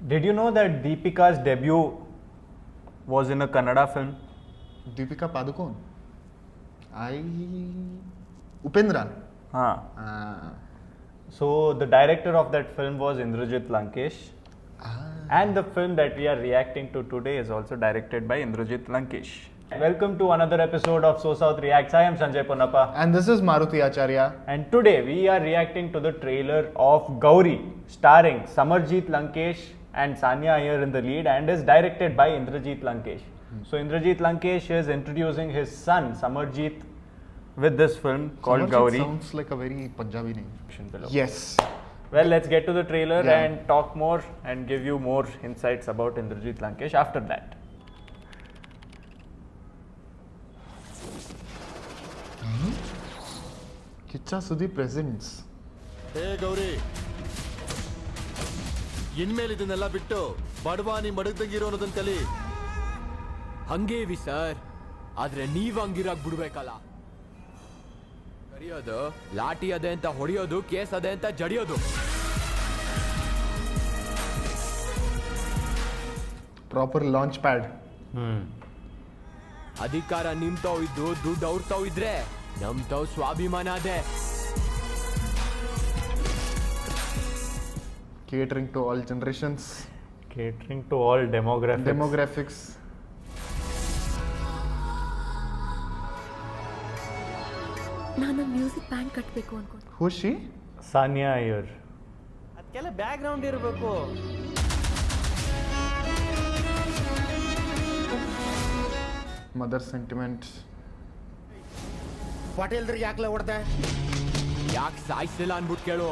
Did you know that Deepika's debut was in a Kannada film? Deepika Padukone. Upendra. So the director of that film was Indrajit Lankesh. And the film that we are reacting to today is also directed by Indrajit Lankesh. Welcome to another episode of SoSouth Reacts. I am Sanjay Ponnappa. And this is Maruti Acharya. And today we are reacting to the trailer of Gowri, starring Samarjit Lankesh and Saanya Iyer in the lead, and is directed by Indrajit Lankesh. So Indrajit Lankesh is introducing his son Samarjit with this film called Samarjit Gowri. Sounds like a very Punjabi name. Yes. Well, let's get to the trailer and talk more and give you more insights about Indrajit Lankesh after that. Kicha Sudhi presents. ಹೇ ಗೌರಿ, ಇನ್ಮೇಲೆ ಇದನ್ನೆಲ್ಲ ಬಿಟ್ಟು ಬಡವ ನೀ ಮಡಗ್ದಂಗಿರೋ ಅನ್ನೋದನ್ನ ಕಲಿ. ಹಂಗೇವಿ sir, ಆದ್ರೆ ನೀವ್ ಹಂಗಿರಾಗ್ ಬಿಡ್ಬೇಕಲ್ಲ. ಕರಿಯೋದು, ಲಾಠಿ ಅದೇ ಅಂತ ಹೊಡೆಯೋದು, ಕೇಸ್ ಅದೇ ಅಂತ ಜಡಿಯೋದು. Proper launch pad. ಅಧಿಕಾರ ನಿಮ್ತಾವ್ ಇದ್ದು ದುಡ್ಡು ಅವ್ರತಾವ್ ಇದ್ರೆ ನಮ್ತಾವ್ ಸ್ವಾಭಿಮಾನ ಅದೇ. Catering to all generations. Catering to all demographics. ನಾನು ಮ್ಯೂಸಿಕ್ ಬ್ಯಾಂಡ್ ಕಟ್ಟಬೇಕು ಅನ್ಕೊಂಡು. Who's she? Saanya Iyer. ಅದಕ್ಕೆಲ್ಲ ಬ್ಯಾಕ್ ಗ್ರೌಂಡ್ ಇರಬೇಕು. Mother sentiment. ಪಟೇಲ್ರಿಗೆ ಯಾಕಲೆ ಹೊಡೆದೆ? ಯಾಕೆ ಸಾಯಿಸಿಲ್ಲ ಅನ್ಬಿಟ್ಟು ಕೇಳು.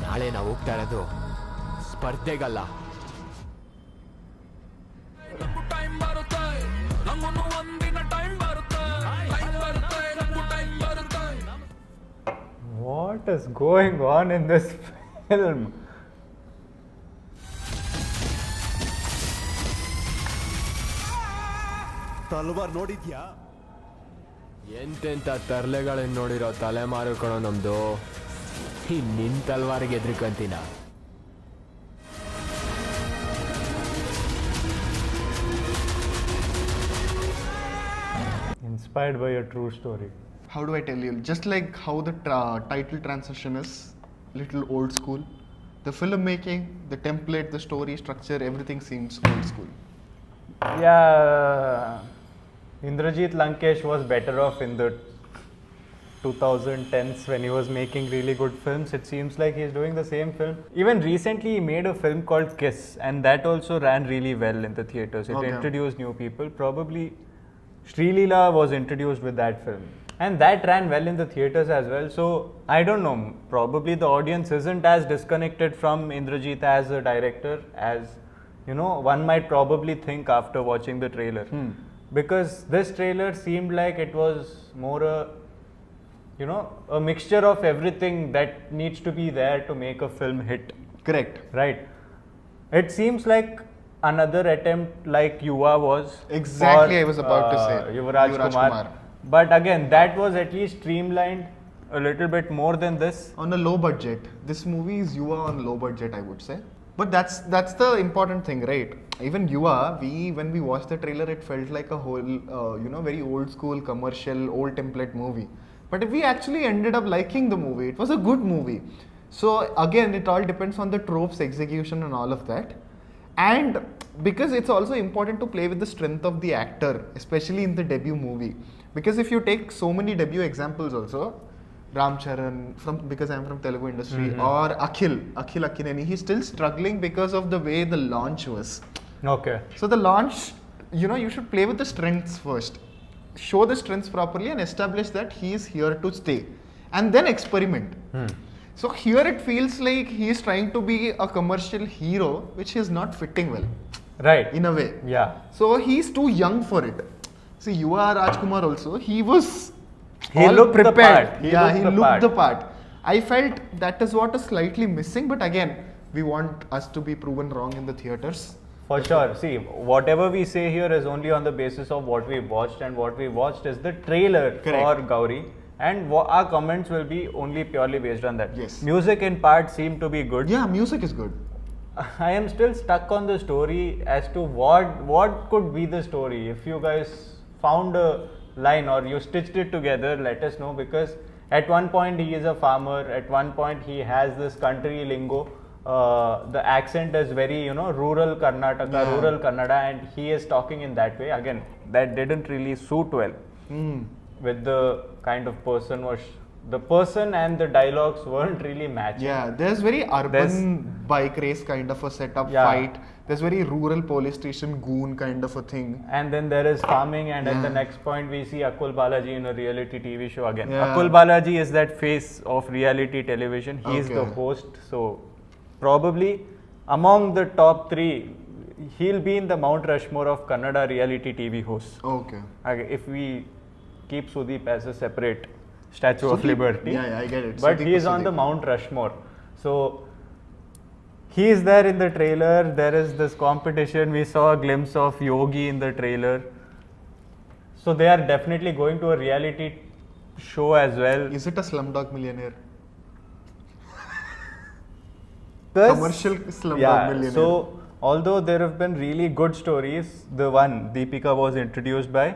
ನಾಳೆ ನಾವು ಹೋಗ್ತಾ ಇರೋದು ಸ್ಪರ್ಧೆಗಲ್ಲ. What is going on in this film? ತಲ್ವಾರ್ ನೋಡಿದ್ಯಾ? ಎಂತೆಂತ ತರ್ಲೆಗಳನ್ನ ನೋಡಿರೋ ತಲೆಮಾರು ಕಣೋ ನಮ್ದು. ನಿನ್ ತಲ್ವಾರಿಗೆ ಎದ್ರಿಕಂತೀನ. Inspired by a true story. How do I tell you? Just like how the title transition is little old school. The filmmaking, the template, the story structure, everything seems old school. Yeah, Indrajit Lankesh was better off in the 2010s when he was making really good films. It seems like he's doing the same film. Even recently he made a film called Kiss, and that also ran really well in the theatres. It introduced new people. Probably Srilila was introduced with that film, and that ran well in the theatres as well. So I don't know, probably the audience isn't as disconnected from Indrajit as a director as, you know, one might probably think after watching the trailer. Because this trailer seemed like it was more a mixture of everything that needs to be there to make a film hit. Correct. Right. It seems like another attempt like Yuva was. Exactly, for, I was about to say. Yuvraj Kumar. But again, that was at least streamlined a little bit more than this. On a low budget. This movie is Yuva on low budget, I would say. But that's the important thing, right? Even Yuva, when we watched the trailer, it felt like a whole, very old school, commercial, old template movie. But we actually ended up liking the movie. It was a good movie. So again, it all depends on the tropes, execution and all of that. And because it's also important to play with the strength of the actor, especially in the debut movie. Because if you take so many debut examples also, Ram Charan, because I'm from Telugu industry, or Akhil Akkineni, he's still struggling because of the way the launch was. Okay. So the launch, you should play with the strengths first. Show the strengths properly and establish that he is here to stay. And then experiment. So here it feels like he is trying to be a commercial hero, which is not fitting well. Right. In a way. Yeah. So he's too young for it. See, Yuva Rajkumar also, he was He all looked prepared. the part. He looked the part. I felt that is what is slightly missing, but again, we want us to be proven wrong in the theaters. For sure. See, whatever we say here is only on the basis of what we watched, and what we watched is the trailer for Gowri, and our comments will be only purely based on that. Yes. Music in part seemed to be good. Yeah, music is good. I am still stuck on the story as to what could be the story. If you guys found a line or you stitched it together, let us know, because at one point he is a farmer, at one point he has this country lingo. The accent is very, rural Karnataka, rural Kannada, and he is talking in that way. Again, that didn't really suit well with the kind of person the person and the dialogues weren't really matching. Yeah, there's very urban bike race kind of a setup fight. There's very rural police station goon kind of a thing. And then there is farming, and at the next point we see Akul Balaji in a reality TV show again. Yeah. Akul Balaji is that face of reality television. He is the host, so probably among the top 3, he'll be in the Mount Rushmore of Kannada reality TV hosts. Okay. If we keep Sudeep as a separate Statue of Liberty. Yeah, I get it. But he is on the Mount Rushmore. So he is there in the trailer. There is this competition. We saw a glimpse of Yogi in the trailer. So they are definitely going to a reality show as well. Is it a Slumdog Millionaire? 'Cause- Commercial Slumdog Millionaire. So although there have been really good stories, the one Deepika was introduced by,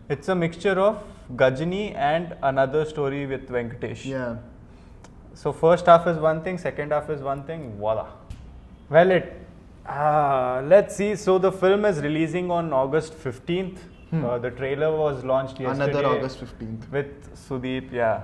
it's a mixture of Gajini and another story with Venkatesh. Yeah. So first half is one thing, second half is one thing, voila. Well, let's see. So the film is releasing on August 15th. The trailer was launched yesterday. Another August 15th. With Sudeep, yeah.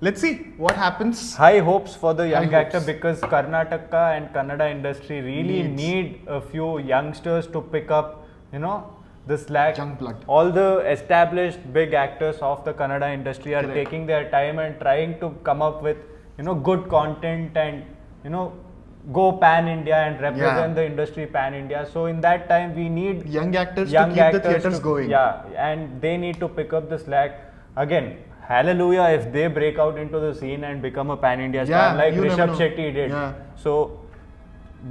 Let's see what happens. High hopes for the young High actor, hopes. because Karnataka and Kannada industry really need a few youngsters to pick up, the slack. Young blood. All the established big actors of the Kannada industry are taking their time and trying to come up with, good content and, go pan India and represent the industry pan India. So in that time we need Young actors to keep the theatres going. Yeah, and they need to pick up the slack. Again, hallelujah if they break out into the scene and become a pan India star like you never Rishabh know. Shetty did. Yeah. So,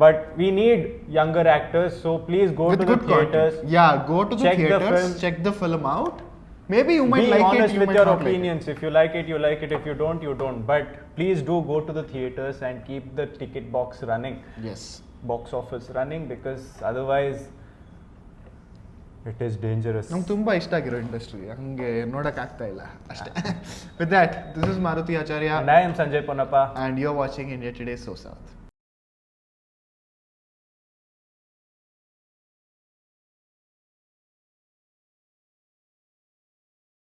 but we need younger actors, so please go With to the good theaters. content. Yeah, go to the check the theaters, film. check the film out. Maybe you might Be like honest it, you with might your not opinions. If you like it, you like it. If you don't, you don't. But please do go to the theaters and keep the ticket box running. like it. Yes. Box office running, because otherwise it is dangerous. ನಮ್ಗೆ ತುಂಬ ಇಷ್ಟ ಆಗಿರೋ industry ಹಂಗೆ ನೋಡೋಕ್ಕಾಗ್ತಾ ಇಲ್ಲ ಅಷ್ಟೇ. With that, this is Maruti Acharya And I am Sanjay Ponappa. and you're watching India Today SoSouth.